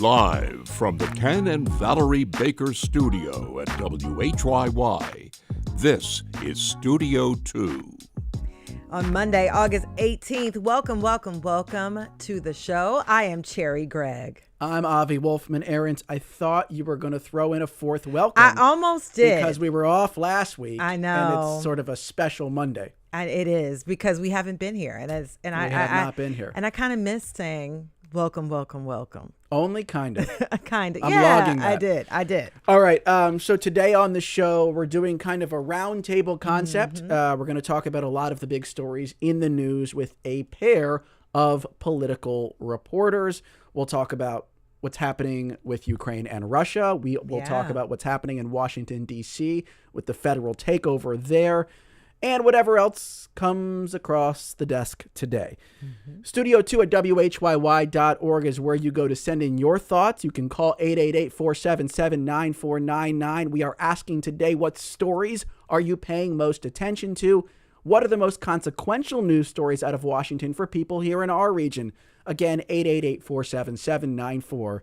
Live from the Ken and Valerie Baker studio at WHYY, this is Studio 2. On Monday, August 18th, welcome to the show. I am Cherry Gregg. I'm Avi Wolfman Ahrens. I thought you were going to throw in a fourth welcome. I almost did. Because we were off last week. I know. And it's sort of a special Monday. And it is, because we haven't been here. We have not been here. And I kind of miss saying welcome. Only kind of. Kind of. I'm yeah, logging that. I did. All right. So today on the show, we're doing kind of a roundtable concept. We're going to talk about a lot of the big stories in the news with a pair of political reporters. We'll talk about what's happening with Ukraine and Russia. We'll talk about what's happening in Washington, D.C. with the federal takeover there. And whatever else comes across the desk today. Studio 2 at WHYY.org is where you go to send in your thoughts. You can call 888-477-9499. We are asking today, what stories are you paying most attention to? What are the most consequential news stories out of Washington for people here in our region? Again, 888-477-9499.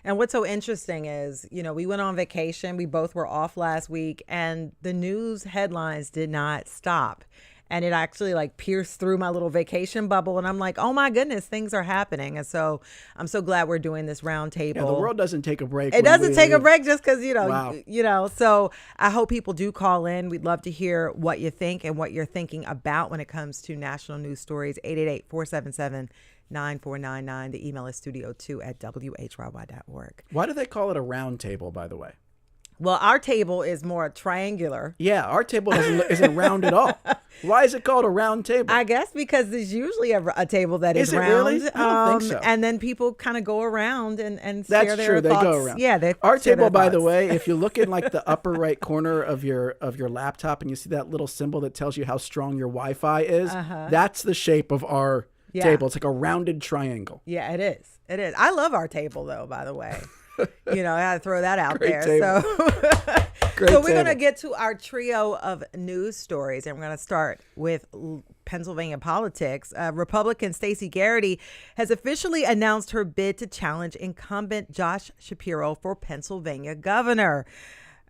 And what's so interesting is, we went on vacation. We both were off last week, and the news headlines did not stop. And it actually pierced through my little vacation bubble. And I'm like, oh my goodness, things are happening. And so I'm so glad we're doing this roundtable. Yeah, the world doesn't take a break. It doesn't take a break just because, Wow. So I hope people do call in. We'd love to hear what you think and what you're thinking about when it comes to national news stories. 888-477-9499. The email is studio2@whyy.org. Why do they call it a round table, by the way? Well, our table is more triangular. Yeah, our table isn't round at all. Why is it called a round table? I guess because there's usually a table that is round. Is it really? I don't think so. And then people kind of go around and That's share their true. thoughts. They go around. Yeah, our table, by the way, if you look in the upper right corner of your laptop and you see that little symbol that tells you how strong your Wi-Fi is, that's the shape of our table. It's like a rounded triangle. Yeah, it is. It is. I love our table, though, by the way. I had to throw that out Great there. Table. So we're going to get to our trio of news stories, and we're going to start with Pennsylvania politics. Republican Stacey Garrity has officially announced her bid to challenge incumbent Josh Shapiro for Pennsylvania governor.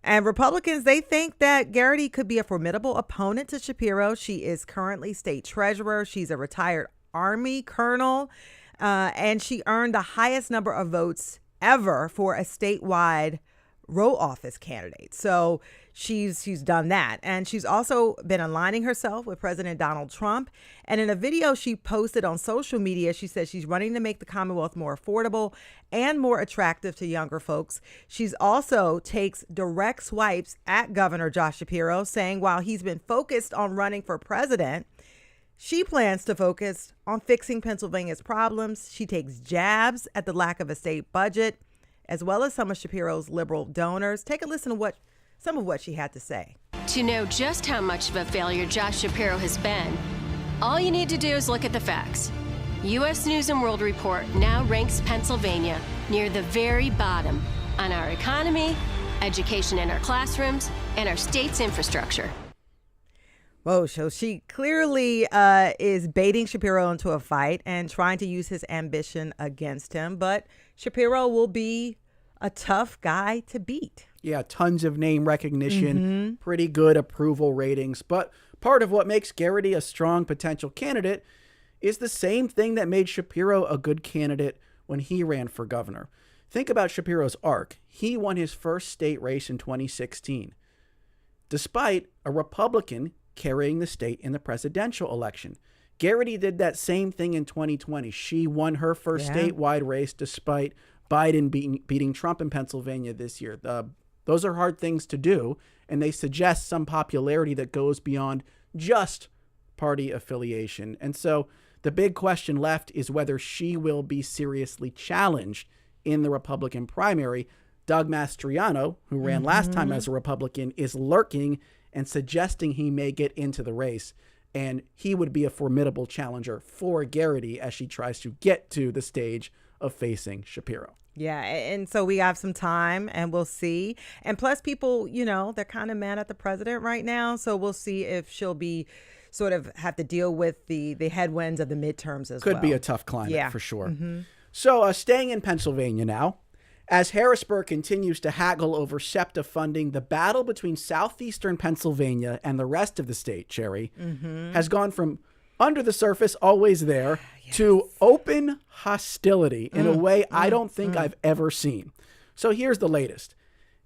And Republicans, they think that Garrity could be a formidable opponent to Shapiro. She is currently state treasurer. She's a retired Army colonel, and she earned the highest number of votes ever for a statewide row office candidate. So she's done that. And she's also been aligning herself with President Donald Trump. And in a video she posted on social media, she says she's running to make the Commonwealth more affordable and more attractive to younger folks. She's also takes direct swipes at Governor Josh Shapiro, saying while he's been focused on running for president, she plans to focus on fixing Pennsylvania's problems. She takes jabs at the lack of a state budget, as well as some of Shapiro's liberal donors. Take a listen to some of what she had to say. To know just how much of a failure Josh Shapiro has been, all you need to do is look at the facts. U.S. News & World Report now ranks Pennsylvania near the very bottom on our economy, education in our classrooms, and our state's infrastructure. Whoa, so she clearly is baiting Shapiro into a fight and trying to use his ambition against him. But Shapiro will be a tough guy to beat. Yeah, tons of name recognition, pretty good approval ratings. But part of what makes Garrity a strong potential candidate is the same thing that made Shapiro a good candidate when he ran for governor. Think about Shapiro's arc. He won his first state race in 2016, despite a Republican carrying the state in the presidential election. Garrity did that same thing in 2020. She won her first statewide race despite Biden beating Trump in Pennsylvania this year. Those are hard things to do, and they suggest some popularity that goes beyond just party affiliation. And so the big question left is whether she will be seriously challenged in the Republican primary. Doug Mastriano, who ran last time as a Republican, is lurking and suggesting he may get into the race. And he would be a formidable challenger for Garrity as she tries to get to the stage of facing Shapiro. Yeah, and so we have some time and we'll see. And plus people, they're kind of mad at the president right now. So we'll see if she'll be sort of have to deal with the headwinds of the midterms as well. Could be a tough climate for sure. So staying in Pennsylvania now, as Harrisburg continues to haggle over SEPTA funding, the battle between southeastern Pennsylvania and the rest of the state, Cherry, has gone from under the surface, always there, to open hostility in a way I don't think I've ever seen. So here's the latest.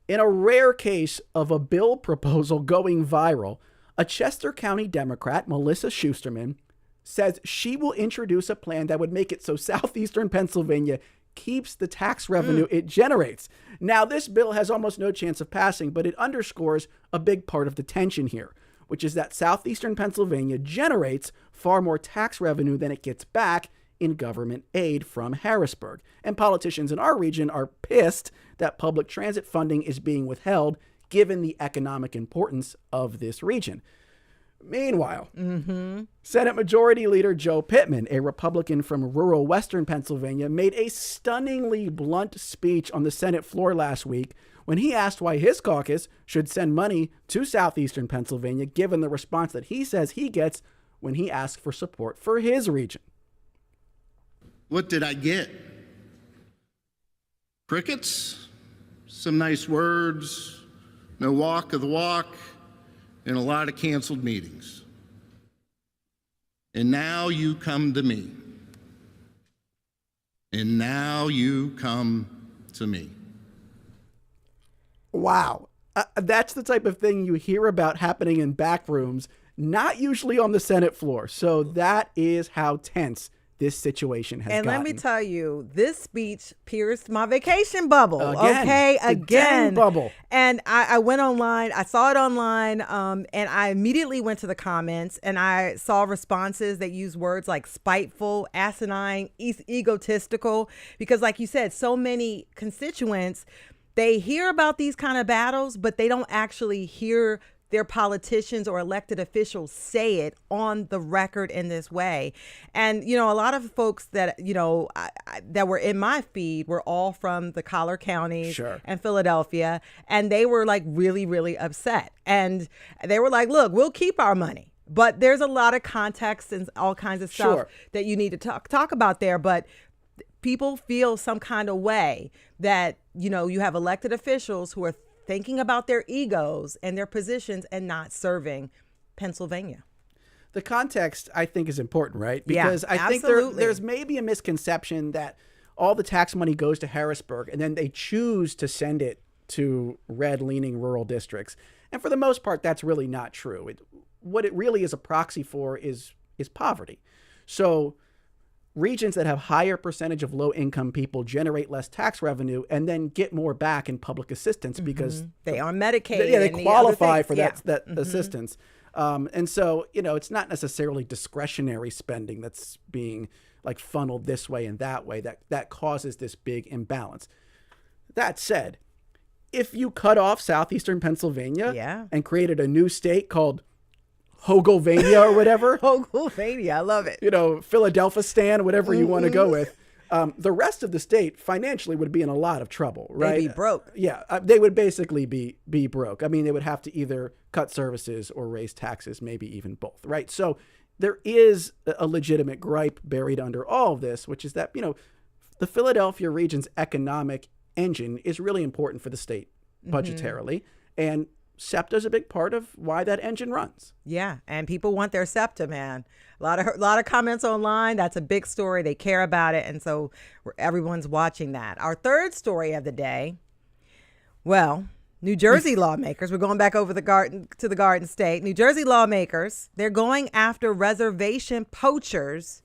In a rare case of a bill proposal going viral, a Chester County Democrat, Melissa Schusterman, says she will introduce a plan that would make it so southeastern Pennsylvania keeps the tax revenue it generates. Now, this bill has almost no chance of passing, but it underscores a big part of the tension here, which is that southeastern Pennsylvania generates far more tax revenue than it gets back in government aid from Harrisburg. And politicians in our region are pissed that public transit funding is being withheld, given the economic importance of this region. Meanwhile, Senate Majority Leader Joe Pittman, a Republican from rural western Pennsylvania, made a stunningly blunt speech on the Senate floor last week when he asked why his caucus should send money to southeastern Pennsylvania, given the response that he says he gets when he asks for support for his region. What did I get? Crickets, some nice words, no walk of the walk, and a lot of canceled meetings. And now you come to me. And now you come to me. Wow. That's the type of thing you hear about happening in back rooms, not usually on the Senate floor. So that is how tense this situation has gotten. And let me tell you, this speech pierced my vacation bubble. Again. Bubble. And I went online, I saw it online, and I immediately went to the comments and I saw responses that use words like spiteful, asinine, egotistical, because like you said, so many constituents, they hear about these kind of battles, but they don't actually hear their politicians or elected officials say it on the record in this way. And, you know, a lot of folks that, you know, that were in my feed were all from the collar counties and Philadelphia. And they were like really, really upset. And they were like, look, we'll keep our money. But there's a lot of context and all kinds of stuff that you need to talk about there. But people feel some kind of way that, you know, you have elected officials who are thinking about their egos and their positions and not serving Pennsylvania. The context, I think, is important, right? Because I think there's maybe a misconception that all the tax money goes to Harrisburg and then they choose to send it to red-leaning rural districts. And for the most part, that's really not true. What it really is a proxy for is poverty. So regions that have higher percentage of low-income people generate less tax revenue and then get more back in public assistance because they are Medicaid. They qualify for that assistance. And so, you know, it's not necessarily discretionary spending that's being like funneled this way and that way that causes this big imbalance. That said, if you cut off southeastern Pennsylvania and created a new state called Hogolvania or whatever. Hogolvania, I love it. You know, Philadelphia Stan, whatever you want to go with. The rest of the state financially would be in a lot of trouble, right? They'd be broke. They would basically be broke. I mean, they would have to either cut services or raise taxes, maybe even both, right? So there is a legitimate gripe buried under all of this, which is that, you know, the Philadelphia region's economic engine is really important for the state budgetarily. And SEPTA is a big part of why that engine runs. Yeah, and people want their SEPTA, man. A lot of comments online. That's a big story. They care about it, and so everyone's watching that. Our third story of the day. Well, New Jersey lawmakers. We're going back over the Garden State. New Jersey lawmakers. They're going after reservation poachers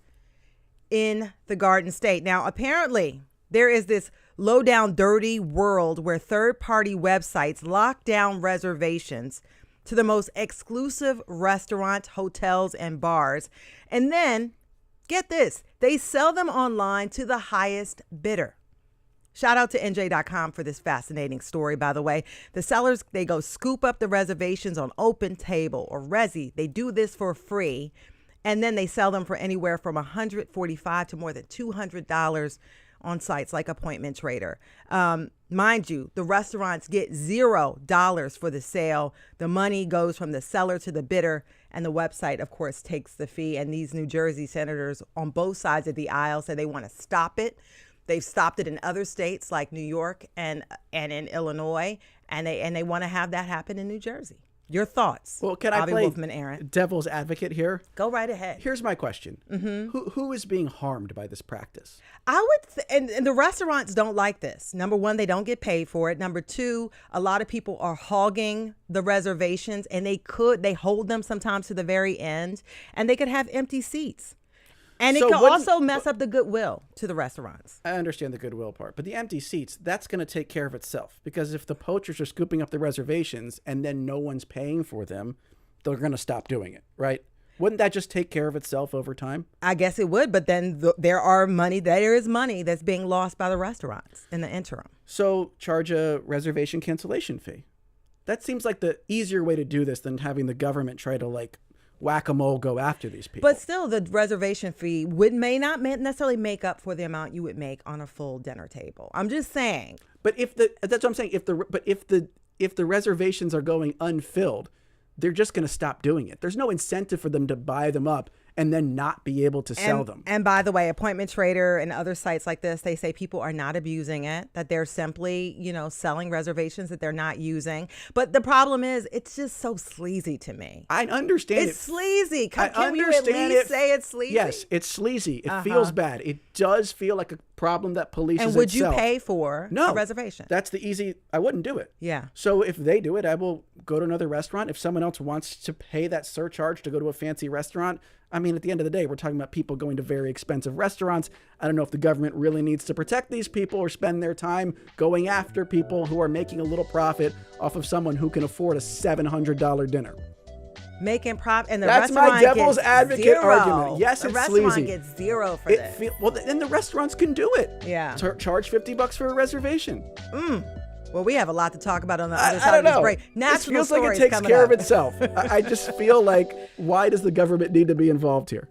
in the Garden State. Now, apparently, there is this low down dirty world where third-party websites lock down reservations to the most exclusive restaurants, hotels, and bars. And then, get this, they sell them online to the highest bidder. Shout out to NJ.com for this fascinating story, by the way. The sellers, they go scoop up the reservations on OpenTable or Resy. They do this for free. And then they sell them for anywhere from $145 to more than $200 on sites like Appointment Trader. Mind you, the restaurants get $0 for the sale. The money goes from the seller to the bidder, and the website, of course, takes the fee. And these New Jersey senators on both sides of the aisle say they want to stop it. They've stopped it in other states like New York and in Illinois, and they want to have that happen in New Jersey. Your thoughts? Well, can I Avi play Wolfman Arent? devil's advocate here? Go right ahead. Here's my question: Who is being harmed by this practice? I would, and the restaurants don't like this. Number one, they don't get paid for it. Number two, a lot of people are hogging the reservations, and they hold them sometimes to the very end, and they could have empty seats. And it So can wouldn't- also mess up the goodwill to the restaurants. I understand the goodwill part, but the empty seats, that's going to take care of itself. Because if the poachers are scooping up the reservations and then no one's paying for them, they're going to stop doing it, right? Wouldn't that just take care of itself over time? I guess it would, but then there is money that's being lost by the restaurants in the interim. So charge a reservation cancellation fee. That seems like the easier way to do this than having the government try to like whack-a-mole go after these people. But still, the reservation fee may not necessarily make up for the amount you would make on a full dinner table. I'm just saying. But that's what I'm saying. If the reservations are going unfilled, they're just going to stop doing it. There's no incentive for them to buy them up and then not be able to sell them. And by the way, Appointment Trader and other sites like this, they say people are not abusing it, that they're simply, selling reservations that they're not using. But the problem is, it's just so sleazy to me. I understand It's sleazy. Can you at understand least say it's sleazy? Yes, it's sleazy. It feels bad. It does feel like a problem that polices And would itself. you pay for a reservation? That's the easy. I wouldn't do it. Yeah. So if they do it, I will go to another restaurant. If someone else wants to pay that surcharge to go to a fancy restaurant, I mean, at the end of the day, we're talking about people going to very expensive restaurants. I don't know if the government really needs to protect these people or spend their time going after people who are making a little profit off of someone who can afford a $700 dinner. Making profit, and the That's restaurant my devil's gets advocate zero. argument. Yes, the it's restaurant sleazy. gets zero for this. Well, then the restaurants can do it. Yeah. Charge $50 for a reservation. Well, we have a lot to talk about on the other I side don't of this know. break. It National feels like it stories takes coming care up. of itself. I just feel like, why does the government need to be involved here?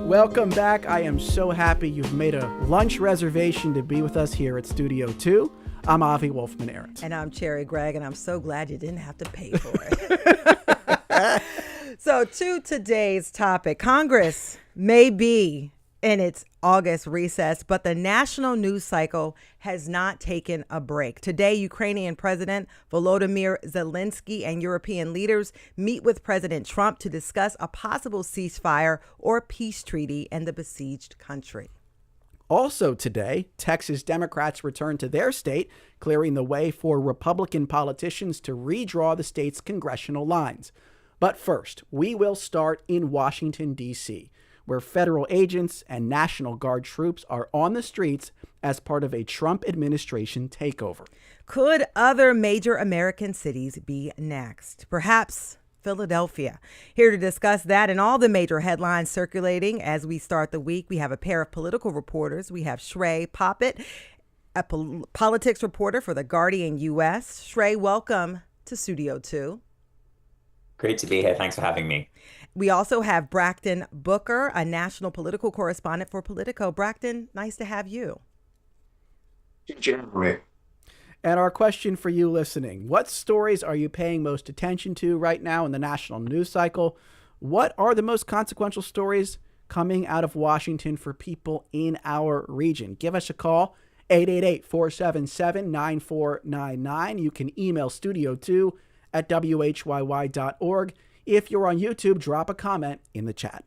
Welcome back. I am so happy you've made a lunch reservation to be with us here at Studio 2. I'm Avi Wolfman Arent. And I'm Cherry Gregg, and I'm so glad you didn't have to pay for it. So to today's topic, Congress may be in its August recess, but the national news cycle has not taken a break. Today, Ukrainian President Volodymyr Zelenskyy and European leaders meet with President Trump to discuss a possible ceasefire or peace treaty in the besieged country. Also today, Texas Democrats return to their state, clearing the way for Republican politicians to redraw the state's congressional lines. But first, we will start in Washington, D.C., where federal agents and National Guard troops are on the streets as part of a Trump administration takeover. Could other major American cities be next? Perhaps Philadelphia. Here to discuss that and all the major headlines circulating as we start the week, we have a pair of political reporters. We have Shrey Poppet, a politics reporter for The Guardian U.S. Shrey, welcome to Studio 2. Great to be here. Thanks for having me. We also have Braxton Booker, a national political correspondent for Politico. Braxton, nice to have you. And our question for you listening, what stories are you paying most attention to right now in the national news cycle? What are the most consequential stories coming out of Washington for people in our region? Give us a call, 888-477-9499. You can email studio2@whyy.org. If you're on YouTube, drop a comment in the chat.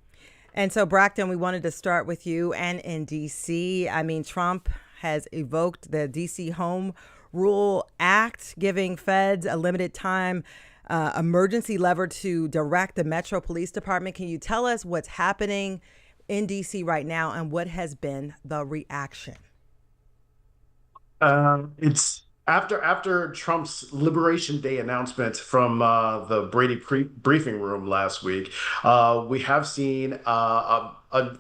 And so, Braxton, we wanted to start with you and in D.C. I mean, Trump has evoked the D.C. Home Rule Act, giving feds a limited time emergency lever to direct the Metro Police Department. Can you tell us what's happening in D.C. right now and what has been the reaction? It's after Trump's Liberation Day announcement from the Brady briefing room last week. We have seen an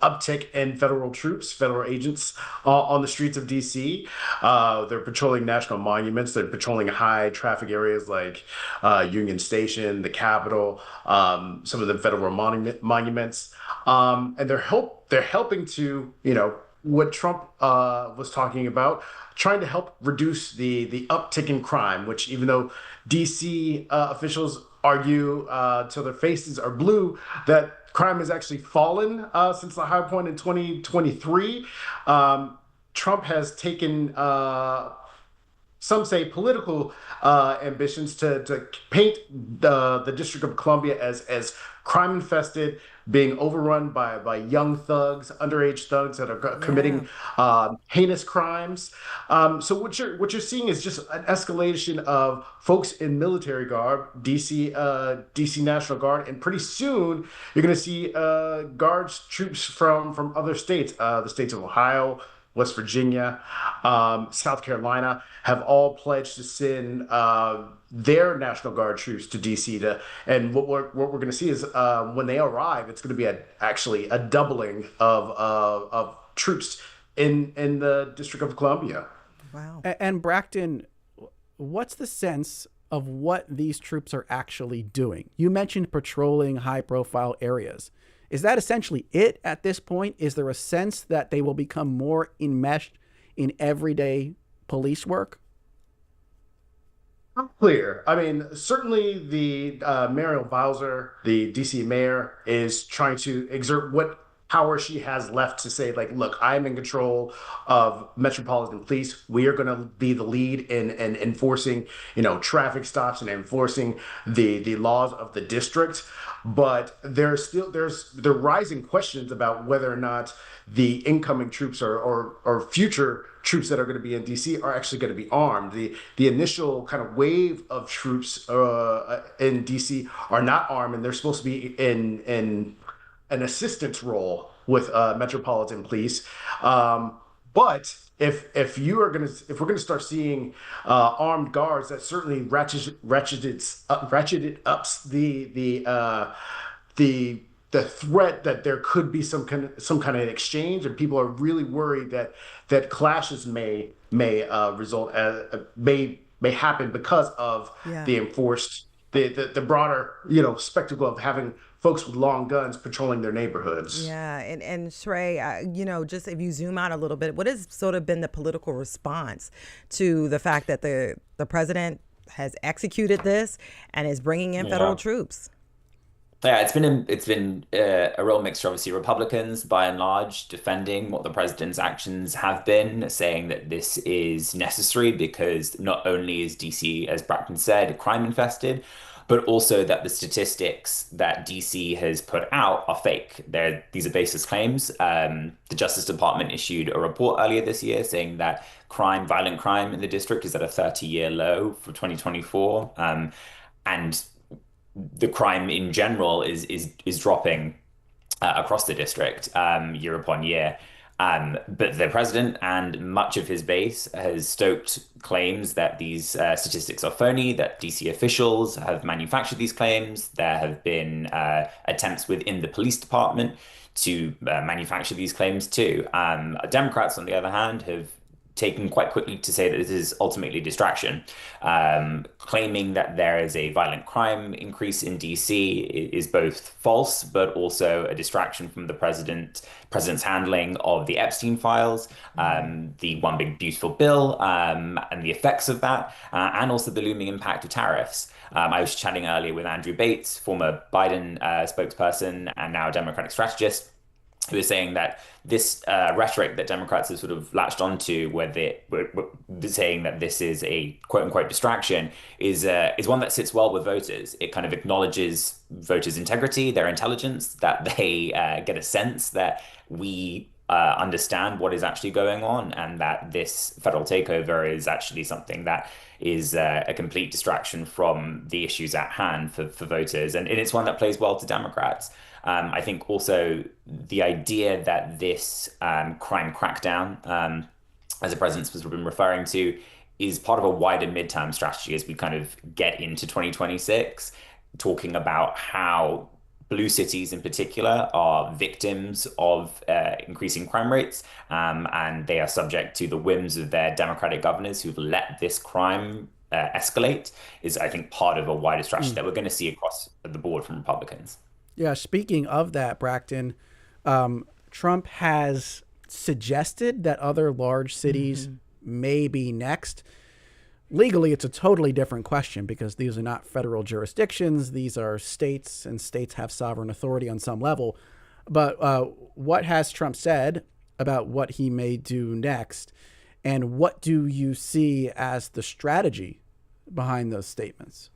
uptick in federal troops, federal agents on the streets of D.C. They're patrolling national monuments. They're patrolling high traffic areas like Union Station, the Capitol, some of the federal monuments, and they're helping to, what Trump was talking about, trying to help reduce the uptick in crime, which even though DC officials argue till their faces are blue that crime has actually fallen since the high point in 2023, Trump has taken some say political ambitions to paint the District of Columbia as crime infested, being overrun by young thugs, underage thugs that are committing heinous crimes. So what you're seeing is just an escalation of folks in military garb, DC National Guard, and pretty soon you're going to see guards, troops from other states, the states of Ohio, West Virginia, South Carolina, have all pledged to send their National Guard troops to DC and what we're going to see is when they arrive, it's going to be actually a doubling of troops in the District of Columbia. Wow. And Braxton, what's the sense of what these troops are actually doing? You mentioned patrolling high-profile areas. Is that essentially it at this point? Is there a sense that they will become more enmeshed in everyday police work? Unclear. I mean, certainly the Muriel Bowser, the DC mayor, is trying to exert what power she has left to say, like, look, I'm in control of Metropolitan Police. We are going to be the lead in enforcing, traffic stops and enforcing the laws of the district. But there's rising questions about whether or not the incoming troops or future troops that are going to be in DC are actually going to be armed. The initial kind of wave of troops in DC are not armed, and they're supposed to be in an assistance role with Metropolitan Police. But if we're going to start seeing armed guards, that certainly ratcheted up the threat that there could be some kind of exchange, and people are really worried that clashes may happen because of the enforced the broader spectacle of having folks with long guns patrolling their neighborhoods. Yeah, and Shrey, just if you zoom out a little bit, what has sort of been the political response to the fact that the president has executed this and is bringing in federal troops? Yeah, it's been a real mixture. Obviously, Republicans, by and large, defending what the president's actions have been, saying that this is necessary because not only is DC, as Braxton said, crime infested, but also that the statistics that DC has put out are fake. These are baseless claims. The Justice Department issued a report earlier this year saying that violent crime in the district is at a 30-year low for 2024, and the crime in general is dropping across the district year upon year. But the president and much of his base has stoked claims that these statistics are phony, that DC officials have manufactured these claims. There have been attempts within the police department to manufacture these claims too. Democrats, on the other hand, have taken quite quickly to say that this is ultimately distraction, claiming that there is a violent crime increase in DC is both false, but also a distraction from the president's handling of the Epstein files, the One Big Beautiful Bill, and the effects of that, and also the looming impact of tariffs. I was chatting earlier with Andrew Bates, former Biden spokesperson and now Democratic strategist, who is saying that this rhetoric that Democrats have sort of latched onto, where they're saying that this is a quote unquote distraction, is one that sits well with voters. It kind of acknowledges voters' integrity, their intelligence, that they get a sense that we understand what is actually going on, and that this federal takeover is actually something that is a complete distraction from the issues at hand for voters. And it's one that plays well to Democrats. I think also the idea that this crime crackdown, as the president's been referring to, is part of a wider midterm strategy as we kind of get into 2026, talking about how blue cities in particular are victims of increasing crime rates, and they are subject to the whims of their Democratic governors who've let this crime escalate, is, I think, part of a wider strategy that we're going to see across the board from Republicans. Yeah, speaking of that, Brackton, Trump has suggested that other large cities may be next. Legally, it's a totally different question because these are not federal jurisdictions. These are states, and states have sovereign authority on some level. But what has Trump said about what he may do next? And what do you see as the strategy behind those statements?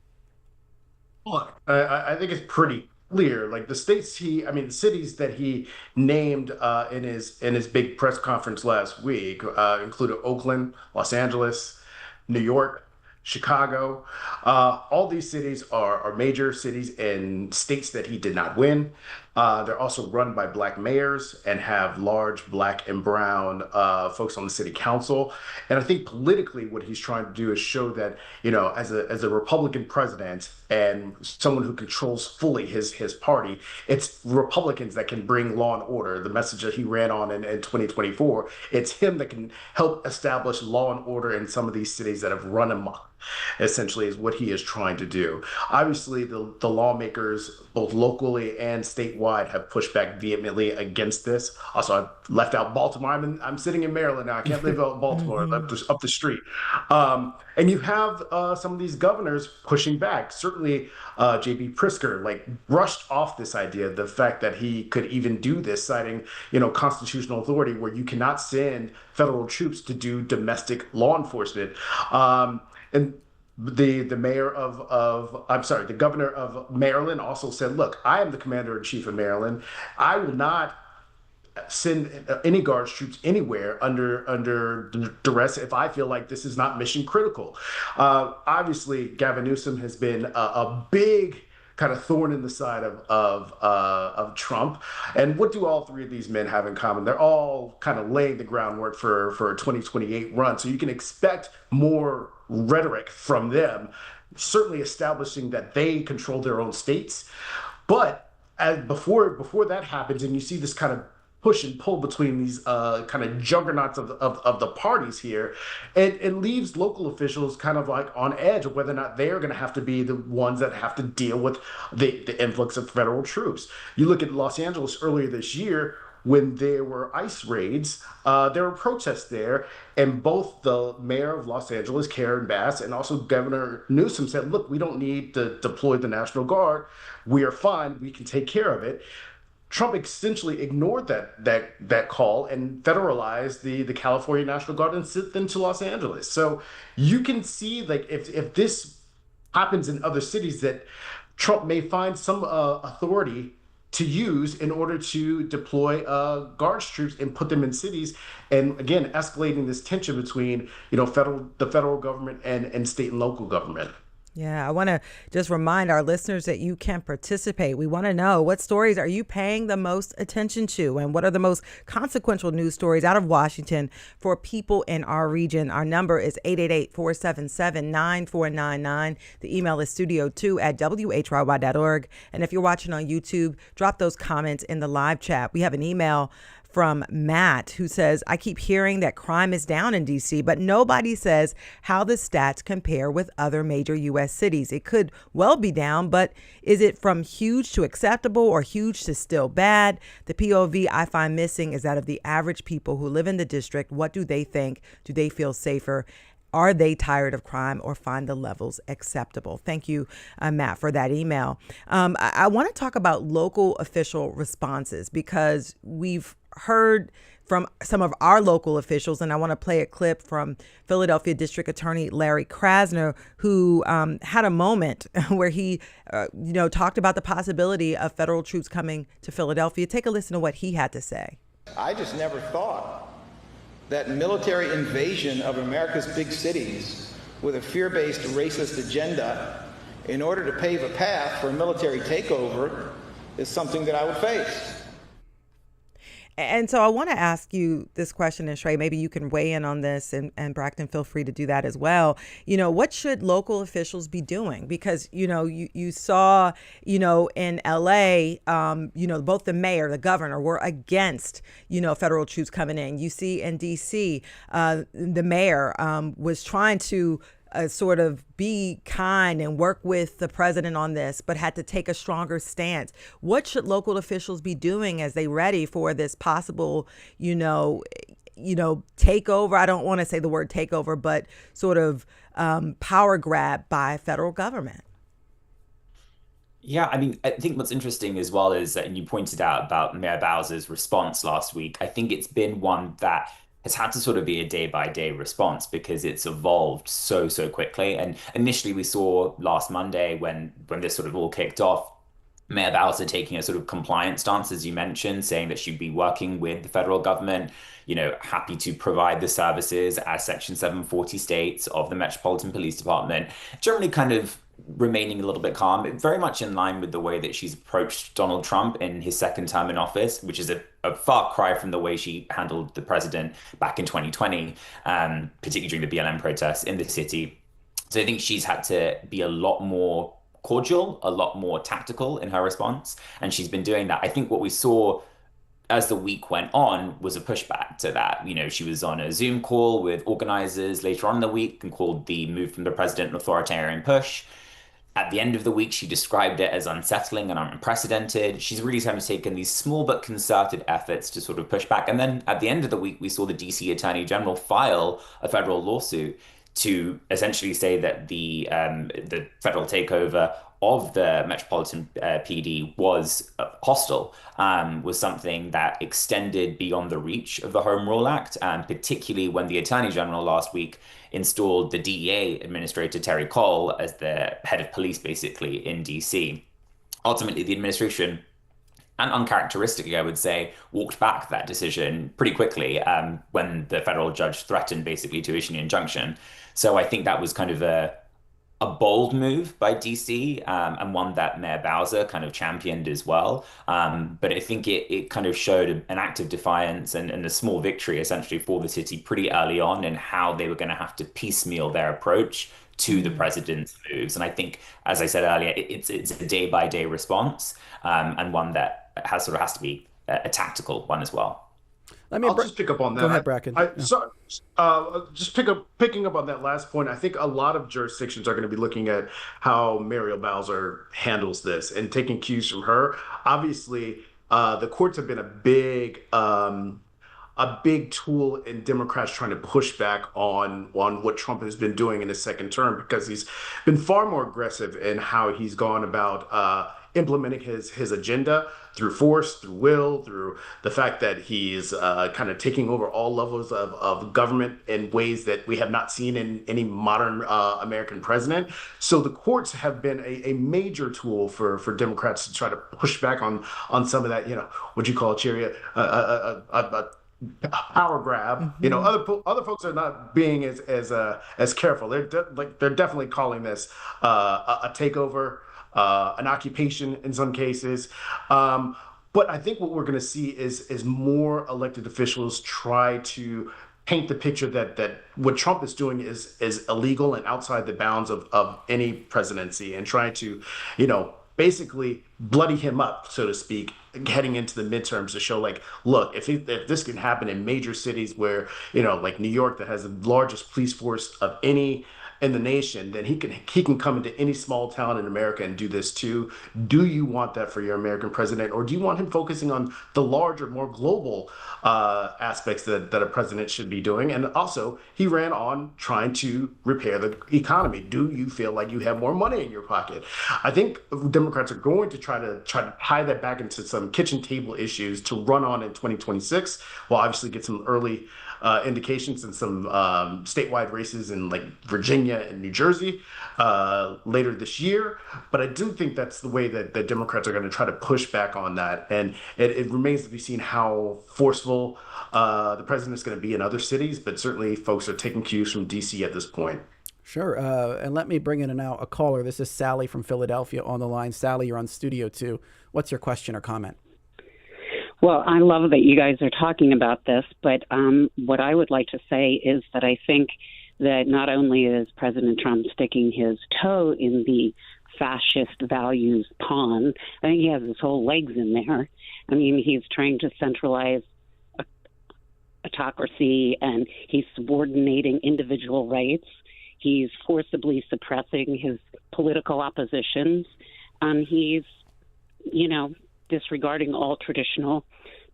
Look, I think it's pretty clear. Like the cities that he named in his big press conference last week included Oakland, Los Angeles, New York, Chicago. All these cities are major cities in states that he did not win. They're also run by Black mayors and have large Black and brown folks on the city council. And I think politically what he's trying to do is show that, as a Republican president and someone who controls fully his party, it's Republicans that can bring law and order. The message that he ran on in 2024, it's him that can help establish law and order in some of these cities that have run amok, essentially, is what he is trying to do. Obviously, the lawmakers, both locally and statewide, have pushed back vehemently against this. Also, I left out Baltimore. I'm sitting in Maryland now. I can't live out in Baltimore, up the street. And you have some of these governors pushing back. Certainly, J.B. Pritzker brushed off this idea, the fact that he could even do this, citing constitutional authority where you cannot send federal troops to do domestic law enforcement. And the governor of Maryland also said, look, I am the commander-in-chief of Maryland. I will not send any guards troops anywhere under duress if I feel like this is not mission critical. Obviously, Gavin Newsom has been a big kind of thorn in the side of Trump. And what do all three of these men have in common? They're all kind of laying the groundwork for a 2028 run. So you can expect more rhetoric from them, certainly establishing that they control their own states. But before that happens, and you see this kind of push and pull between these kind of juggernauts of the parties here, it leaves local officials kind of like on edge of whether or not they are going to have to be the ones that have to deal with the influx of federal troops. You look at Los Angeles earlier this year, when there were ICE raids, there were protests there, and both the mayor of Los Angeles, Karen Bass, and also Governor Newsom said, look, we don't need to deploy the National Guard. We are fine. We can take care of it. Trump essentially ignored that call and federalized the California National Guard and sent them to Los Angeles. So you can see, if this happens in other cities, that Trump may find some authority to use in order to deploy guards troops and put them in cities, and again escalating this tension between the federal government and state and local government. Yeah, I want to just remind our listeners that you can participate. We want to know, what stories are you paying the most attention to, and what are the most consequential news stories out of Washington for people in our region? Our number is 888-477-9499. The email is studio2@whyy.org. And if you're watching on YouTube, drop those comments in the live chat. We have an email from Matt, who says, I keep hearing that crime is down in D.C., but nobody says how the stats compare with other major U.S. cities. It could well be down, but is it from huge to acceptable or huge to still bad? The POV I find missing is that of the average people who live in the district. What do they think? Do they feel safer? Are they tired of crime or find the levels acceptable? Thank you, Matt, for that email. I want to talk about local official responses because we've heard from some of our local officials, and I want to play a clip from Philadelphia District Attorney Larry Krasner, who had a moment where he, talked about the possibility of federal troops coming to Philadelphia. Take a listen to what he had to say. I just never thought that military invasion of America's big cities with a fear-based racist agenda in order to pave a path for a military takeover is something that I would face. And so I want to ask you this question, and Shrey, maybe you can weigh in on this, and Braxton, feel free to do that as well. What should local officials be doing? Because, you saw, in L.A., both the mayor, the governor were against, federal troops coming in. You see in D.C., the mayor was trying to sort of be kind and work with the president on this, but had to take a stronger stance. What should local officials be doing as they ready for this possible, takeover? I don't want to say the word takeover, but sort of power grab by federal government. Yeah, I think what's interesting as well is that, and you pointed out about Mayor Bowser's response last week, I think it's been one that has had to sort of be a day-by-day response because it's evolved so quickly. And initially we saw last Monday when this sort of all kicked off, Mayor Bowser taking a sort of compliance stance, as you mentioned, saying that she'd be working with the federal government, happy to provide the services as Section 740 states of the Metropolitan Police Department, generally kind of remaining a little bit calm, very much in line with the way that she's approached Donald Trump in his second term in office, which is a far cry from the way she handled the president back in 2020, particularly during the BLM protests in the city. So I think she's had to be a lot more cordial, a lot more tactical in her response, and she's been doing that. I think what we saw as the week went on was a pushback to that. She was on a Zoom call with organizers later on in the week and called the move from the president an authoritarian push. At the end of the week, she described it as unsettling and unprecedented. She's really kind of taken these small but concerted efforts to sort of push back. And then at the end of the week, we saw the DC Attorney General file a federal lawsuit to essentially say that the federal takeover of the Metropolitan PD was hostile, was something that extended beyond the reach of the Home Rule Act, particularly when the Attorney General last week installed the DEA Administrator Terry Cole as the head of police, basically, in DC. Ultimately, the administration, and uncharacteristically, I would say, walked back that decision pretty quickly when the federal judge threatened basically to issue an injunction. So I think that was kind of a bold move by DC, and one that Mayor Bowser kind of championed as well. But I think it kind of showed an act of defiance and a small victory essentially for the city pretty early on in how they were going to have to piecemeal their approach to the president's moves. And I think, as I said earlier, it's a day-by-day response, and one that has to be a tactical one as well. I'll just pick up on that. Go ahead, Bracken. Picking up on that last point, I think a lot of jurisdictions are going to be looking at how Muriel Bowser handles this and taking cues from her. Obviously, the courts have been a big tool in Democrats trying to push back on what Trump has been doing in his second term, because he's been far more aggressive in how he's gone about implementing his agenda through force, through will, through the fact that he's kind of taking over all levels of government in ways that we have not seen in any modern American president. So the courts have been a major tool for Democrats to try to push back on some of that, what you call, Cherry, a power grab. Mm-hmm. Other folks are not being as careful. They're definitely calling this a takeover, an occupation in some cases. But I think what we're going to see is more elected officials try to paint the picture that what Trump is doing is illegal and outside the bounds of any presidency, and try to, basically bloody him up, so to speak, heading into the midterms to show, like, look, if this can happen in major cities where, like New York, that has the largest police force of any in the nation, then he can come into any small town in America and do this too. Do you want that for your American president, or do you want him focusing on the larger, more global aspects that a president should be doing? And also, he ran on trying to repair the economy. Do you feel like you have more money in your pocket? I think Democrats are going to try to tie that back into some kitchen table issues to run on in 2026. We'll obviously get some early indications in some statewide races in like Virginia and New Jersey later this year. But I do think that's the way that the Democrats are going to try to push back on that. And it remains to be seen how forceful the president is going to be in other cities. But certainly folks are taking cues from D.C. at this point. Sure. And let me bring in now a caller. This is Sally from Philadelphia on the line. Sally, you're on Studio 2. What's your question or comment? Well, I love that you guys are talking about this, but what I would like to say is that I think that not only is President Trump sticking his toe in the fascist values pond, I think he has his whole legs in there. I mean, he's trying to centralize autocracy, and he's subordinating individual rights. He's forcibly suppressing his political oppositions, and he's, disregarding all traditional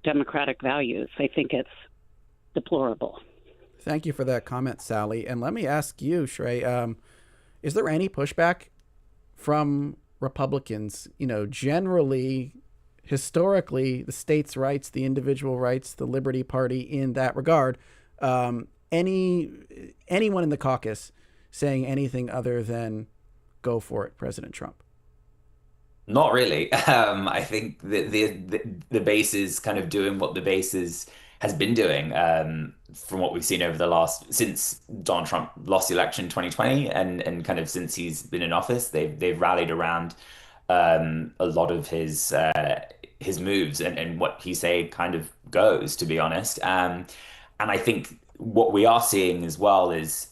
democratic values. I think it's deplorable. Thank you for that comment, Sally. And let me ask you, Shrey, is there any pushback from Republicans? Generally, historically, the states' rights, the individual rights, the Liberty Party in that regard, anyone in the caucus saying anything other than go for it, President Trump? Not really. I think the base is kind of doing what the base has been doing from what we've seen over since Donald Trump lost the election in 2020 and kind of since he's been in office. They've rallied around a lot of his moves and what he say kind of goes, to be honest. And I think what we are seeing as well is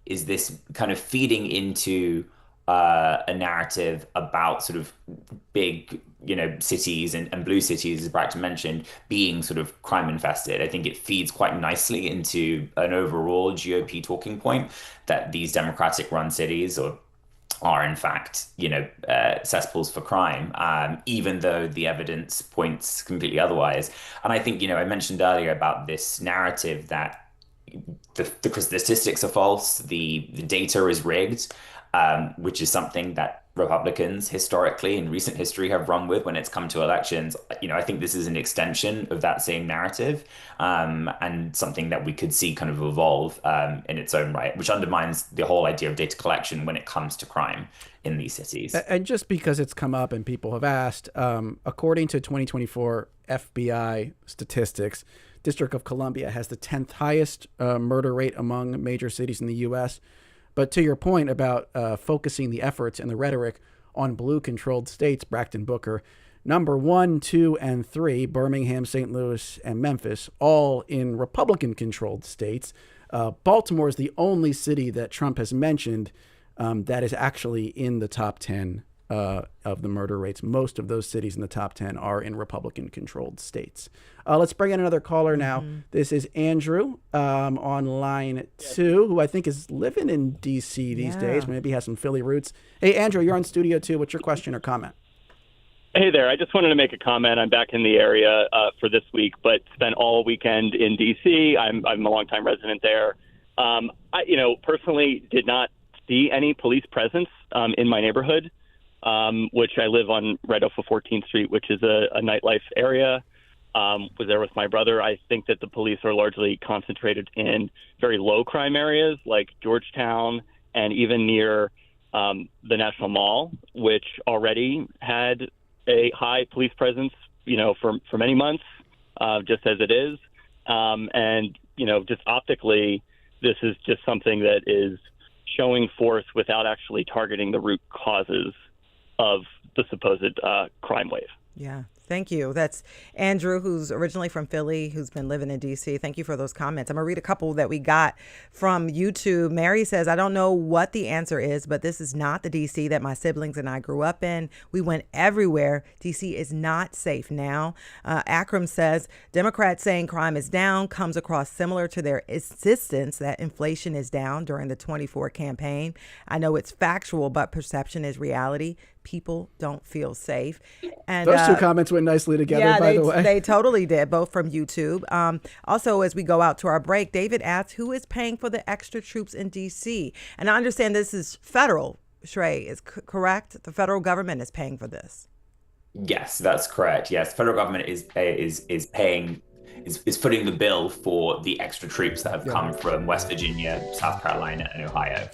this kind of feeding into a narrative about sort of big, cities and blue cities, as Braxton mentioned, being sort of crime infested. I think it feeds quite nicely into an overall GOP talking point that these Democratic run cities are in fact, cesspools for crime, even though the evidence points completely otherwise. And I think, I mentioned earlier about this narrative that the statistics are false, the data is rigged, which is something that Republicans historically in recent history have run with when it's come to elections. I think this is an extension of that same narrative, and something that we could see kind of evolve in its own right, which undermines the whole idea of data collection when it comes to crime in these cities. And just because it's come up and people have asked, according to 2024 FBI statistics, District of Columbia has the 10th highest murder rate among major cities in the U.S., But to your point about focusing the efforts and the rhetoric on blue-controlled states, Braxton Booker, number 1, 2, and 3, Birmingham, St. Louis, and Memphis, all in Republican-controlled states. Baltimore is the only city that Trump has mentioned that is actually in the top 10 of the murder rates. Most of those cities in the top 10 are in Republican-controlled states. Let's bring in another caller now. This is Andrew on line 2, who I think is living in D.C. these days. Maybe has some Philly roots. Hey, Andrew, you're on Studio 2. What's your question or comment? Hey there. I just wanted to make a comment. I'm back in the area for this week, but spent all weekend in D.C. I'm a longtime resident there. I personally did not see any police presence in my neighborhood, which I live on right off of 14th Street, which is a nightlife area. Was there with my brother. I think that the police are largely concentrated in very low crime areas like Georgetown and even near the National Mall, which already had a high police presence, for many months, just as it is. And, just optically, this is just something that is showing force without actually targeting the root causes of the supposed crime wave. Yeah. Thank you. That's Andrew, who's originally from Philly, who's been living in D.C. Thank you for those comments. I'm going to read a couple that we got from YouTube. Mary says, I don't know what the answer is, but this is not the D.C. that my siblings and I grew up in. We went everywhere. D.C. is not safe now. Akram says, Democrats saying crime is down comes across similar to their insistence that inflation is down during the 24 campaign. I know it's factual, but perception is reality. People don't feel safe. And those two comments went nicely together, by the way. They totally did, both from YouTube. Also, as we go out to our break, David asks, who is paying for the extra troops in D.C.? And I understand this is federal, Shrey, is correct? The federal government is paying for this. Yes, that's correct. Yes, the federal government is paying, is footing the bill for the extra troops that have come from West Virginia, South Carolina, and Ohio.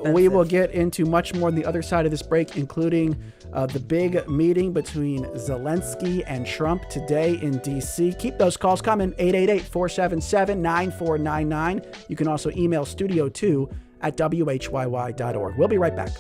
We will get into much more on the other side of this break, including the big meeting between Zelenskyy and Trump today in D.C. Keep those calls coming, 888-477-9499. You can also email studio2@whyy.org. We'll be right back.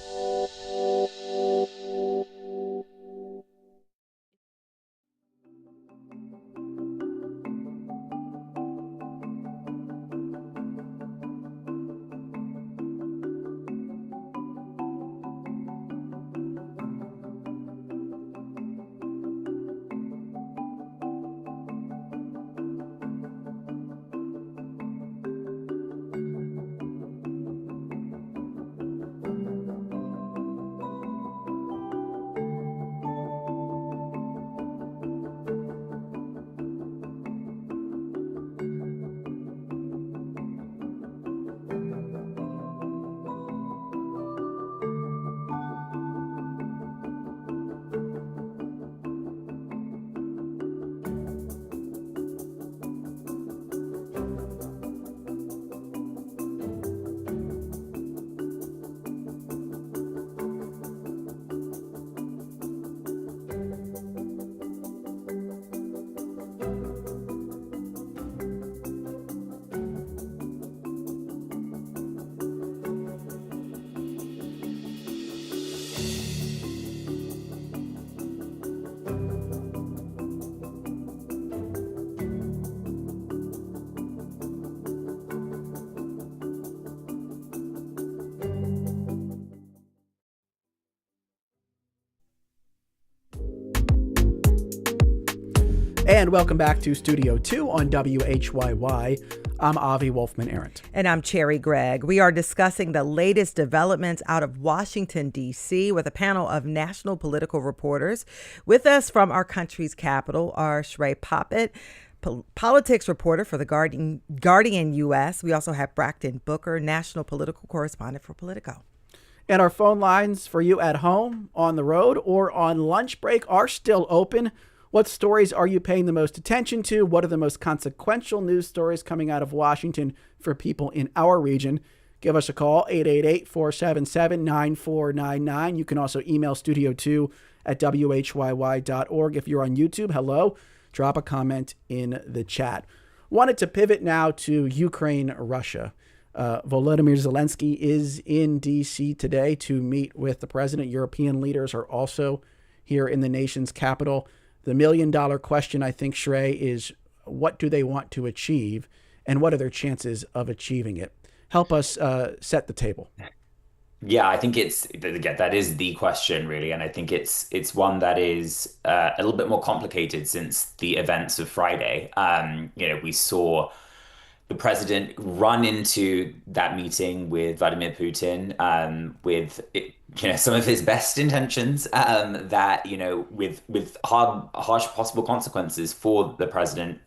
And welcome back to Studio 2 on WHYY. I'm Avi Wolfman-Arndt. And I'm Cherry Gregg. We are discussing the latest developments out of Washington, D.C. with a panel of national political reporters. With us from our country's capital are Shrey Poppet, politics reporter for the Guardian U.S. We also have Braxton Booker, national political correspondent for Politico. And our phone lines for you at home, on the road, or on lunch break are still open. What stories are you paying the most attention to? What are the most consequential news stories coming out of Washington for people in our region? Give us a call, 888-477-9499. You can also email studio2@whyy.org. If you're on YouTube, hello. Drop a comment in the chat. Wanted to pivot now to Ukraine, Russia. Volodymyr Zelenskyy is in D.C. today to meet with the president. European leaders are also here in the nation's capital. The million-dollar question, I think, Shrey, is what do they want to achieve and what are their chances of achieving it? Help us set the table. Yeah, I think that is the question, really. And I think it's one that is a little bit more complicated since the events of Friday. We saw the president run into that meeting with Vladimir Putin with some of his best intentions, that with harsh possible consequences for President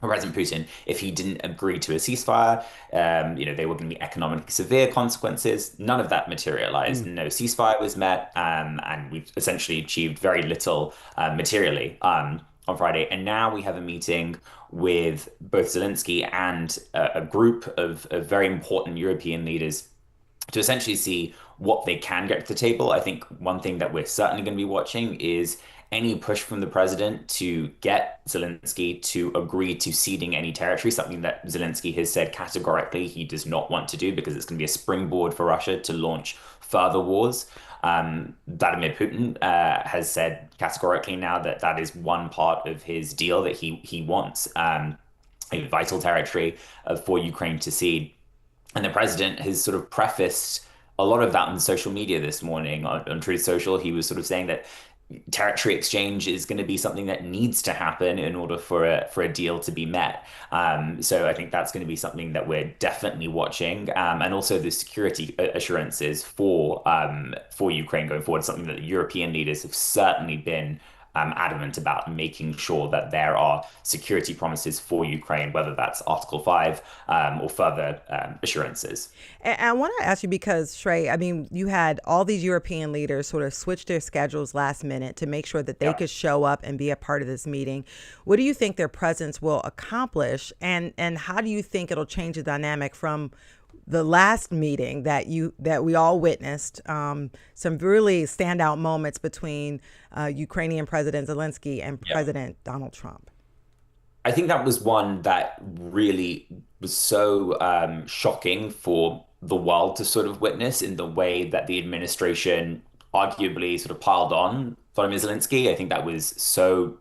Putin if he didn't agree to a ceasefire. They were going to be economically severe consequences. None of that materialized. No ceasefire was met, and we've essentially achieved very little materially on Friday. And now we have a meeting with both Zelenskyy and a group of very important European leaders to essentially see what they can get to the table. I think one thing that we're certainly going to be watching is any push from the president to get Zelenskyy to agree to ceding any territory, something that Zelenskyy has said categorically he does not want to do because it's going to be a springboard for Russia to launch further wars. Vladimir Putin has said categorically now that that is one part of his deal that he wants, a vital territory for Ukraine to cede. And the president has sort of prefaced a lot of that on social media this morning on Truth Social. He was sort of saying that territory exchange is going to be something that needs to happen in order for a deal to be met. So I think that's going to be something that we're definitely watching, and also the security assurances for Ukraine going forward, something that the European leaders have certainly been adamant about, making sure that there are security promises for Ukraine, whether that's Article 5 or further assurances. And I want to ask you because, Shrey, I mean, you had all these European leaders sort of switch their schedules last minute to make sure that they could show up and be a part of this meeting. What do you think their presence will accomplish? And how do you think it'll change the dynamic from the last meeting that we all witnessed, some really standout moments between Ukrainian President Zelenskyy and President Donald Trump? I think that was one that really was so shocking for the world to sort of witness, in the way that the administration arguably sort of piled on Volodymyr Zelenskyy. I think that was so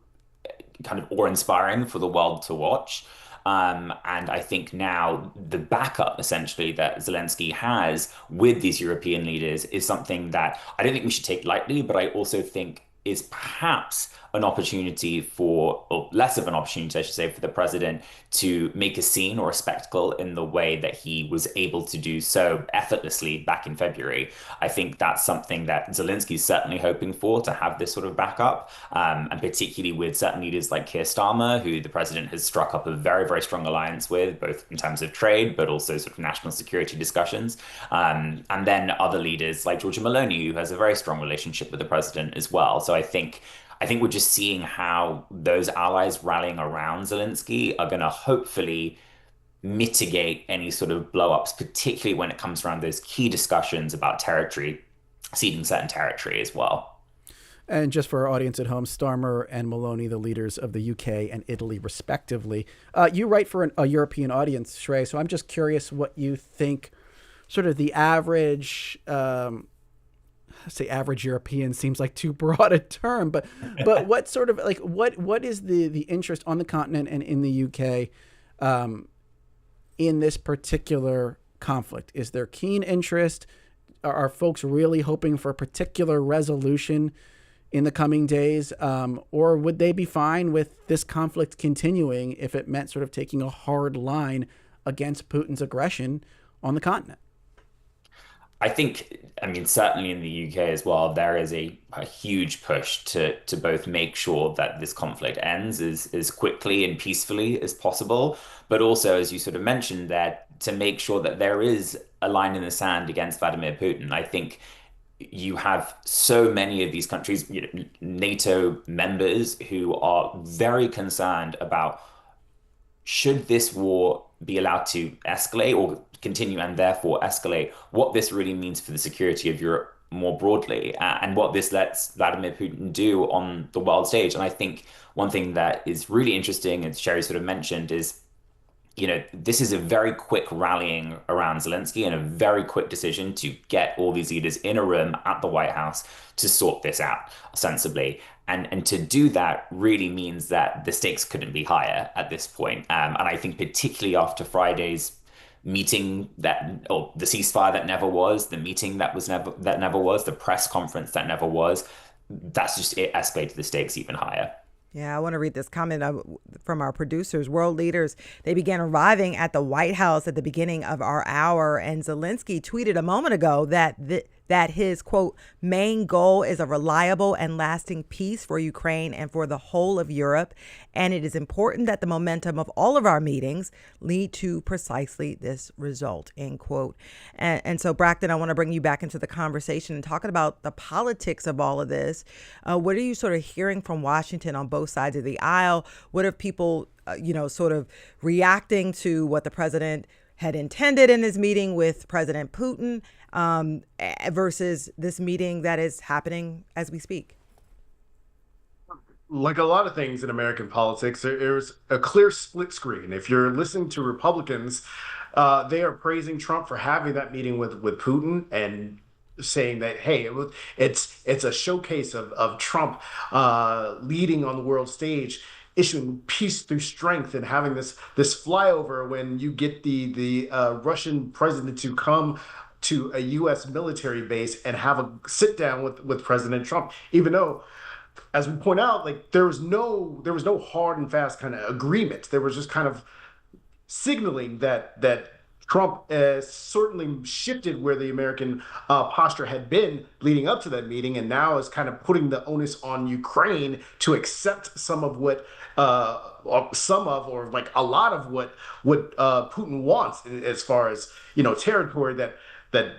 kind of awe-inspiring for the world to watch. And I think now the backup essentially that Zelenskyy has with these European leaders is something that I don't think we should take lightly, but I also think is perhaps an opportunity for, or less of an opportunity, I should say, for the president to make a scene or a spectacle in the way that he was able to do so effortlessly back in February. I think that's something that Zelenskyy is certainly hoping for, to have this sort of backup, and particularly with certain leaders like Keir Starmer, who the president has struck up a very, very strong alliance with, both in terms of trade, but also sort of national security discussions. And then other leaders like Giorgia Meloni, who has a very strong relationship with the president as well. So I think we're just seeing how those allies rallying around Zelenskyy are going to hopefully mitigate any sort of blow-ups, particularly when it comes around those key discussions about territory, ceding certain territory as well. And just for our audience at home, Starmer and Meloni, the leaders of the UK and Italy, respectively. You write for a European audience, Shrey, so I'm just curious what you think sort of the average... say average European seems like too broad a term, but what sort of like what is the interest on the continent and in the UK in this particular conflict? Is there keen interest? Are folks really hoping for a particular resolution in the coming days, or would they be fine with this conflict continuing if it meant sort of taking a hard line against Putin's aggression on the continent? I mean, certainly in the UK as well, there is a huge push to both make sure that this conflict ends as quickly and peacefully as possible, but also, as you sort of mentioned there, to make sure that there is a line in the sand against Vladimir Putin. I think you have so many of these countries, NATO members, who are very concerned about, should this war be allowed to escalate or continue and therefore escalate, what this really means for the security of Europe more broadly, and what this lets Vladimir Putin do on the world stage. And I think one thing that is really interesting, as Sherry sort of mentioned, is, this is a very quick rallying around Zelenskyy and a very quick decision to get all these leaders in a room at the White House to sort this out sensibly. And to do that really means that the stakes couldn't be higher at this point. And I think particularly after Friday's meeting or the ceasefire that never was, the meeting that never was, the press conference that never was, that's just, it escalated the stakes even higher. Yeah, I want to read this comment from our producers. World leaders, they began arriving at the White House at the beginning of our hour. And Zelenskyy tweeted a moment ago that his, quote, main goal is a reliable and lasting peace for Ukraine and for the whole of Europe. And it is important that the momentum of all of our meetings lead to precisely this result, end quote. And so, Braxton, I want to bring you back into the conversation and talking about the politics of all of this. What are you sort of hearing from Washington on both sides of the aisle? What are people, sort of reacting to what the president had intended in his meeting with President Putin versus this meeting that is happening as we speak? Like a lot of things in American politics, there's a clear split screen. If you're listening to Republicans, they are praising Trump for having that meeting with Putin and saying that, hey, it's a showcase of Trump leading on the world stage, issuing peace through strength, and having this flyover when you get the Russian president to come to a U.S. military base and have a sit down with President Trump, even though, as we point out, like there was no hard and fast kind of agreement. There was just kind of signaling that Trump certainly shifted where the American posture had been leading up to that meeting, and now is kind of putting the onus on Ukraine to accept some of what or like a lot of what Putin wants, as far as territory that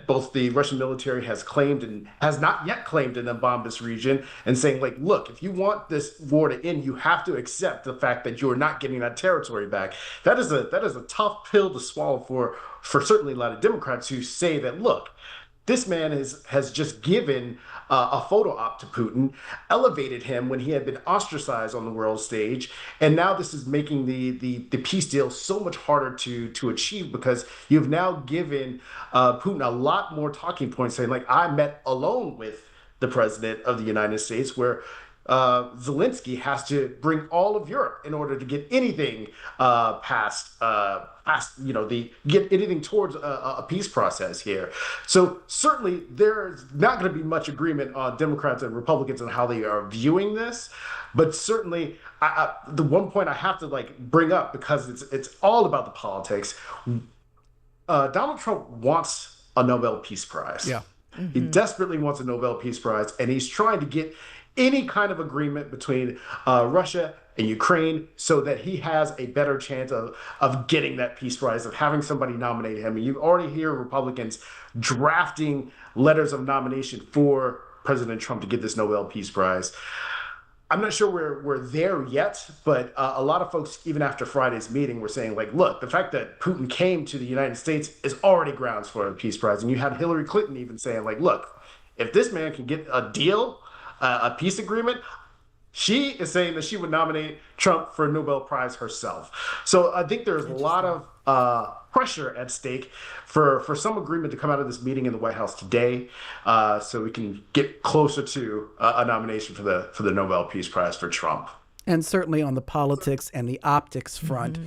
both the Russian military has claimed and has not yet claimed in the Donbas region, and saying, like, look, if you want this war to end, you have to accept the fact that you're not getting that territory back. That is a tough pill to swallow for certainly a lot of Democrats who say that, look, this man has just given a photo op to Putin, elevated him when he had been ostracized on the world stage, and now this is making the peace deal so much harder to achieve, because you've now given Putin a lot more talking points, saying, like, I met alone with the president of the United States, where Zelenskyy has to bring all of Europe in order to get anything past get anything towards a peace process here. So certainly there's not going to be much agreement on Democrats and Republicans on how they are viewing this, but certainly the one point I have to bring up, because it's all about the politics. Donald Trump wants a Nobel Peace Prize. Yeah. Mm-hmm. He desperately wants a Nobel Peace Prize, and he's trying to get any kind of agreement between Russia and Ukraine so that he has a better chance of getting that Peace Prize, of having somebody nominate him. And you already hear Republicans drafting letters of nomination for President Trump to get this Nobel Peace Prize. I'm not sure we're there yet, but a lot of folks, even after Friday's meeting, were saying, like, look, the fact that Putin came to the United States is already grounds for a Peace Prize. And you had Hillary Clinton even saying, like, look, if this man can get a deal, a peace agreement, she is saying that she would nominate Trump for a Nobel Prize herself. So I think there's a lot of pressure at stake for some agreement to come out of this meeting in the White House today, so we can get closer to a nomination for the Nobel Peace Prize for Trump. And certainly on the politics and the optics front,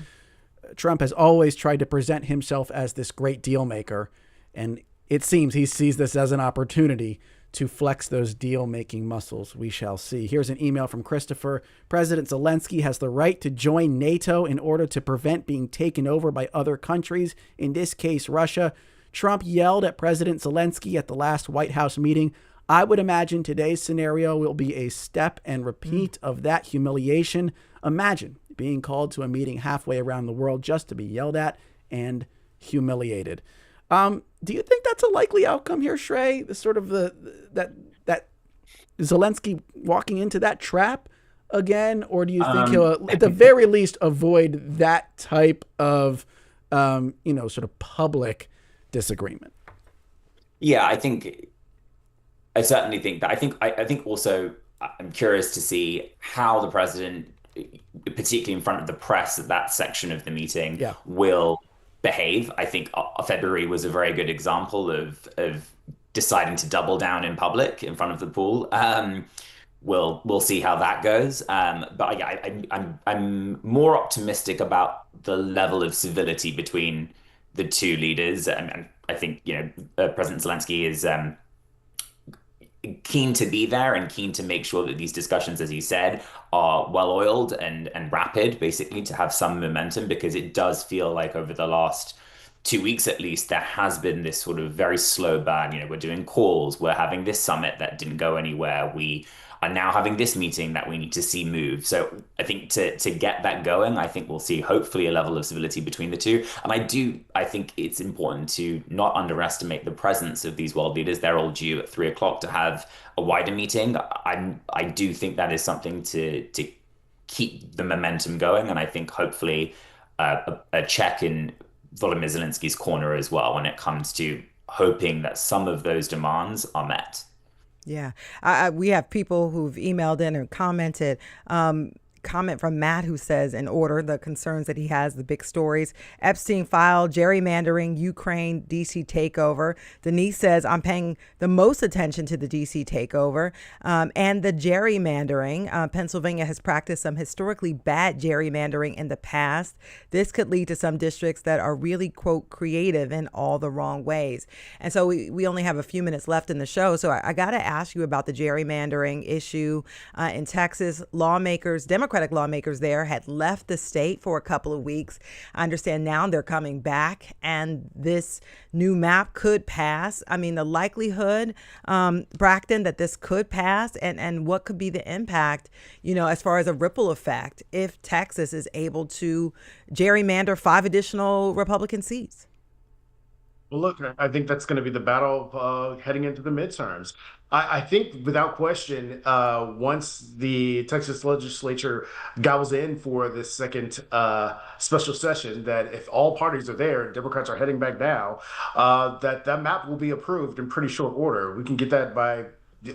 Trump has always tried to present himself as this great deal maker, and it seems he sees this as an opportunity to flex those deal-making muscles. We shall see. Here's an email from Christopher. President Zelenskyy has the right to join NATO in order to prevent being taken over by other countries, in this case, Russia. Trump yelled at President Zelenskyy at the last White House meeting. I would imagine today's scenario will be a step and repeat of that humiliation. Imagine being called to a meeting halfway around the world just to be yelled at and humiliated. Do you think that's a likely outcome here, Shrey? Sort of that Zelenskyy walking into that trap again, or do you think he'll, at the very least, avoid that type of, sort of public disagreement? Yeah, I certainly think that. I think also I'm curious to see how the president, particularly in front of the press at that section of the meeting, will behave. I think February was a very good example of deciding to double down in public in front of the pool. We'll see how that goes. But yeah, I'm more optimistic about the level of civility between the two leaders, and I think President Zelenskyy is keen to be there and keen to make sure that these discussions, as you said, are well-oiled and rapid, basically, to have some momentum, because it does feel like over the last 2 weeks at least, there has been this sort of very slow burn. We're doing calls, we're having this summit that didn't go anywhere, we are now having this meeting that we need to see move. So I think to get that going, I think we'll see hopefully a level of civility between the two. And I think it's important to not underestimate the presence of these world leaders. They're all due at 3:00 to have a wider meeting. I do think that is something to keep the momentum going. And I think hopefully a check in Volodymyr Zelensky's corner as well when it comes to hoping that some of those demands are met. Yeah, we have people who've emailed in and commented. comment from Matt, who says, in order, the concerns that he has, the big stories: Epstein file, gerrymandering, Ukraine, DC takeover. Denise says, I'm paying the most attention to the DC takeover and the gerrymandering. Pennsylvania has practiced some historically bad gerrymandering in the past. This could lead to some districts that are really, quote, creative in all the wrong ways. And so we only have a few minutes left in the show. So I got to ask you about the gerrymandering issue in Texas. Democratic lawmakers there had left the state for a couple of weeks. I understand now they're coming back, and this new map could pass. I mean, the likelihood, Braxton, that this could pass, and what could be the impact, as far as a ripple effect if Texas is able to gerrymander 5 additional Republican seats? Well, look, I think that's going to be the battle of heading into the midterms. I think without question, once the Texas legislature gobbles in for this second special session, that if all parties are there, Democrats are heading back now, that map will be approved in pretty short order. We can get that by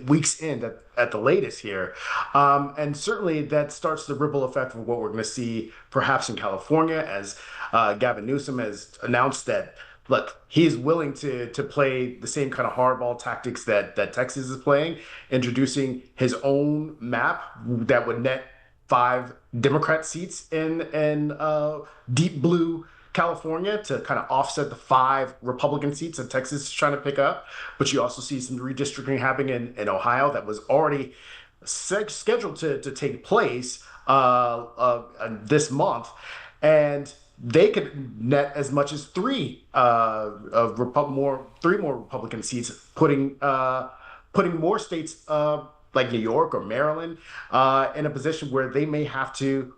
week's end at the latest here. And certainly that starts the ripple effect of what we're going to see perhaps in California, as Gavin Newsom has announced that, look, he's willing to play the same kind of hardball tactics that Texas is playing, introducing his own map that would net 5 Democrat seats in deep blue California to kind of offset the 5 Republican seats that Texas is trying to pick up. But you also see some redistricting happening in Ohio that was already scheduled to take place this month. And they could net as much as 3 more Republican seats, putting more states like New York or Maryland in a position where they may have to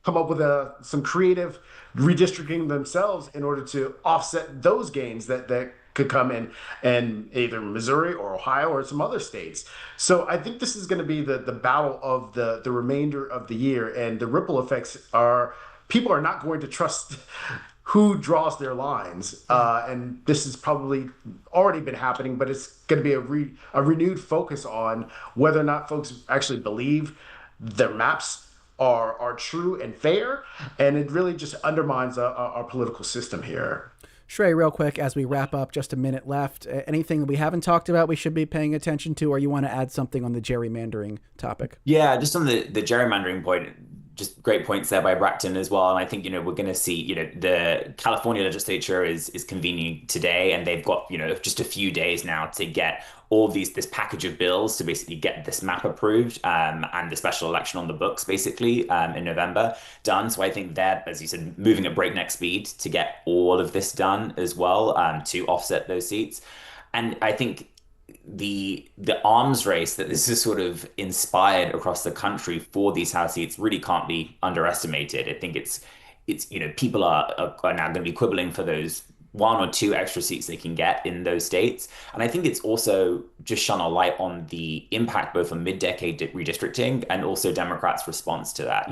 come up with some creative redistricting themselves in order to offset those gains that could come in either Missouri or Ohio or some other states. So I think this is going to be the battle of the remainder of the year, and the ripple effects are, people are not going to trust who draws their lines. And this has probably already been happening, but it's going to be a renewed focus on whether or not folks actually believe their maps are true and fair. And it really just undermines our political system here. Shrey, real quick, as we wrap up, just a minute left, anything that we haven't talked about we should be paying attention to, or you want to add something on the gerrymandering topic? Yeah, just on the gerrymandering point, just great points there by Braxton as well. And I think, we're going to see, the California legislature is convening today, and they've got, just a few days now to get all of this package of bills to basically get this map approved and the special election on the books, basically, in November done. So I think they're, as you said, moving at breakneck speed to get all of this done as well, to offset those seats. And I think the arms race that this is sort of inspired across the country for these House seats really can't be underestimated. I think it's people are now going to be quibbling for those 1 or 2 extra seats they can get in those states. And I think it's also just shone a light on the impact both on mid-decade redistricting and also Democrats' response to that.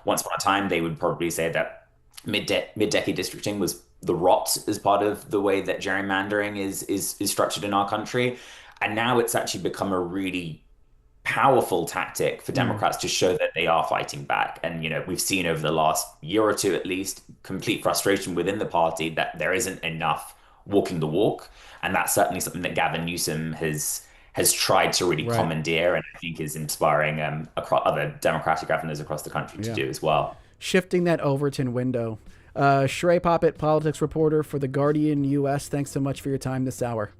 Once upon a time, they would probably say that mid-decade districting was the rot as part of the way that gerrymandering is structured in our country. And now it's actually become a really powerful tactic for Democrats to show that they are fighting back. And, we've seen over the last year or two, at least, complete frustration within the party that there isn't enough walking the walk. And that's certainly something that Gavin Newsom has tried to really commandeer, and I think is inspiring other Democratic governors across the country to do as well. Shifting that Overton window. Shrey Poppet, politics reporter for The Guardian U.S., thanks so much for your time this hour.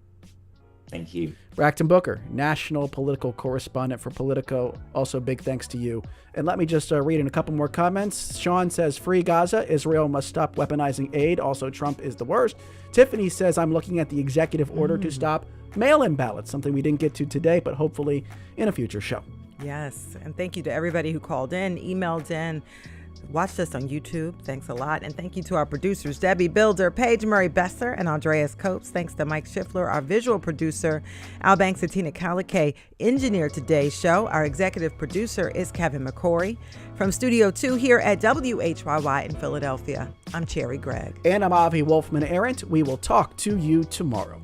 Thank you. Braxton Booker, national political correspondent for Politico. Also, big thanks to you. And let me just read in a couple more comments. Sean says, free Gaza. Israel must stop weaponizing aid. Also, Trump is the worst. Tiffany says, I'm looking at the executive order to stop mail-in ballots, something we didn't get to today, but hopefully in a future show. Yes. And thank you to everybody who called in, emailed in, watched us on YouTube. Thanks a lot. And thank you to our producers, Debbie Builder, Paige Murray Besser, and Andreas Copes. Thanks to Mike Schiffler, our visual producer, Al Banks and Tina Calicay, engineered today's show. Our executive producer is Kevin McCory. From Studio 2 here at WHYY in Philadelphia, I'm Cherry Gregg. And I'm Avi Wolfman-Arendt. We will talk to you tomorrow.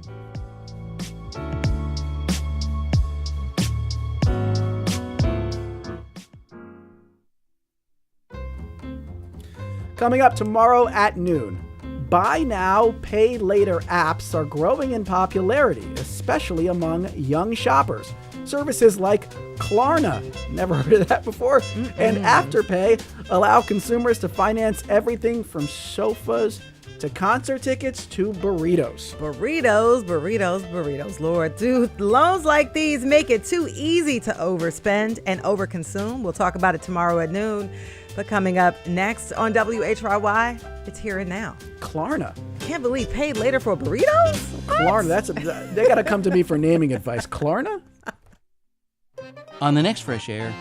Coming up tomorrow at noon, buy now, pay later apps are growing in popularity, especially among young shoppers. Services like Klarna, never heard of that before, and Afterpay allow consumers to finance everything from sofas to concert tickets to burritos. Burritos, Lord. Do loans like these make it too easy to overspend and overconsume? We'll talk about it tomorrow at noon. But coming up next on WHYY, it's Here and Now. Klarna. Can't believe paid later for burritos? Klarna, they got to come to me for naming advice. Klarna? On the next Fresh Air,